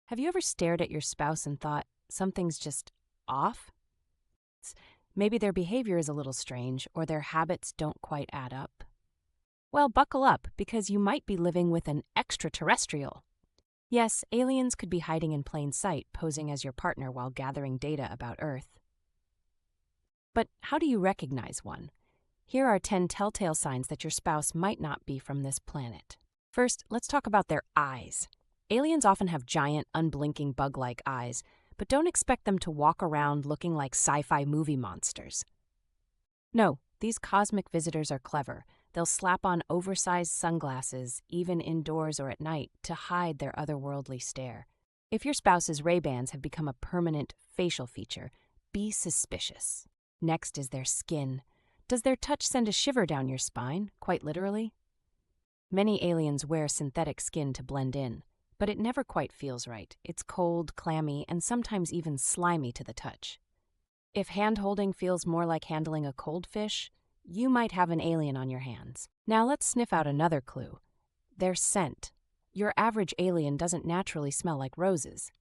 Have you ever stared at your spouse and thought something's just off? Maybe their behavior is a little strange or their habits don't quite add up. Well, buckle up because you might be living with an extraterrestrial. Yes, aliens could be hiding in plain sight, posing as your partner while gathering data about Earth. But how do you recognize one? Here are 10 telltale signs that your spouse might not be from this planet. First, let's talk about their eyes. Aliens often have giant, unblinking bug-like eyes, but don't expect them to walk around looking like sci-fi movie monsters. No, these cosmic visitors are clever. They'll slap on oversized sunglasses, even indoors or at night, to hide their otherworldly stare. If your spouse's Ray-Bans have become a permanent facial feature, be suspicious. Next is their skin. Does their touch send a shiver down your spine, quite literally? Many aliens wear synthetic skin to blend in, but it never quite feels right. It's cold, clammy, and sometimes even slimy to the touch. If hand-holding feels more like handling a cold fish, you might have an alien on your hands. Now let's sniff out another clue. Their scent. Your average alien doesn't naturally smell like roses.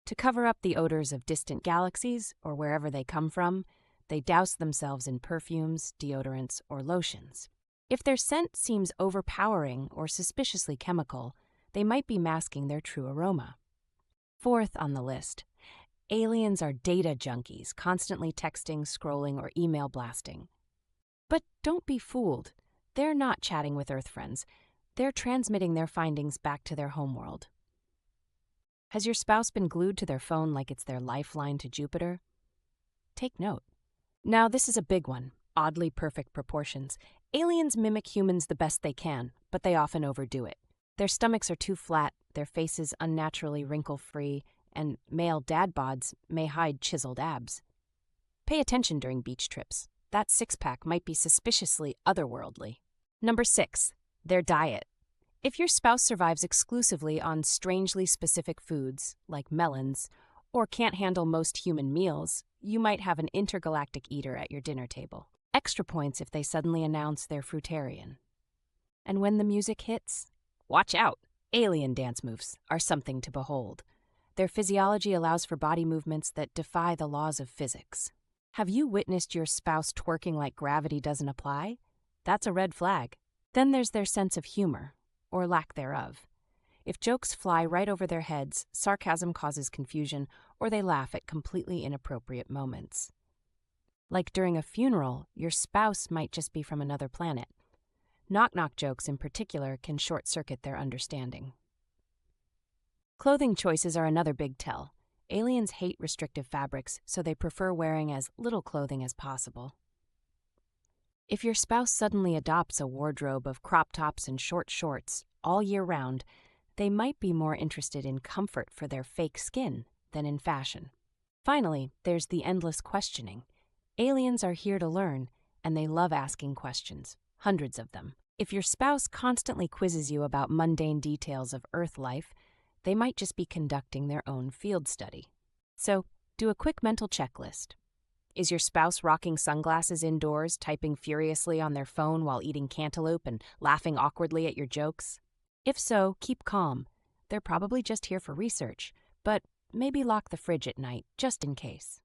To cover up the odors of distant galaxies, or wherever they come from, they douse themselves in perfumes, deodorants, or lotions. If their scent seems overpowering or suspiciously chemical, they might be masking their true aroma. Fourth on the list, aliens are data junkies, constantly texting, scrolling, or email blasting. But don't be fooled. They're not chatting with Earth friends. They're transmitting their findings back to their homeworld. Has your spouse been glued to their phone like it's their lifeline to Jupiter? Take note. Now, this is a big one. Oddly perfect proportions. Aliens mimic humans the best they can, but they often overdo it. Their stomachs are too flat, their faces unnaturally wrinkle-free, and male dad bods may hide chiseled abs. Pay attention during beach trips. That six-pack might be suspiciously otherworldly. Number 6, their diet. If your spouse survives exclusively on strangely specific foods, like melons, or can't handle most human meals, you might have an intergalactic eater at your dinner table. Extra points if they suddenly announce they're fruitarian. And when the music hits, watch out! Alien dance moves are something to behold. Their physiology allows for body movements that defy the laws of physics. Have you witnessed your spouse twerking like gravity doesn't apply? That's a red flag. Then there's their sense of humor, or lack thereof. If jokes fly right over their heads, sarcasm causes confusion, or they laugh at completely inappropriate moments. Like during a funeral, your spouse might just be from another planet. Knock-knock jokes in particular can short-circuit their understanding. Clothing choices are another big tell. Aliens hate restrictive fabrics, so they prefer wearing as little clothing as possible. If your spouse suddenly adopts a wardrobe of crop tops and short shorts all year round, they might be more interested in comfort for their fake skin than in fashion. Finally, there's the endless questioning. Aliens are here to learn, and they love asking questions, hundreds of them. If your spouse constantly quizzes you about mundane details of Earth life, they might just be conducting their own field study. So, do a quick mental checklist. Is your spouse rocking sunglasses indoors, typing furiously on their phone while eating cantaloupe and laughing awkwardly at your jokes? If so, keep calm. They're probably just here for research, but maybe lock the fridge at night, just in case.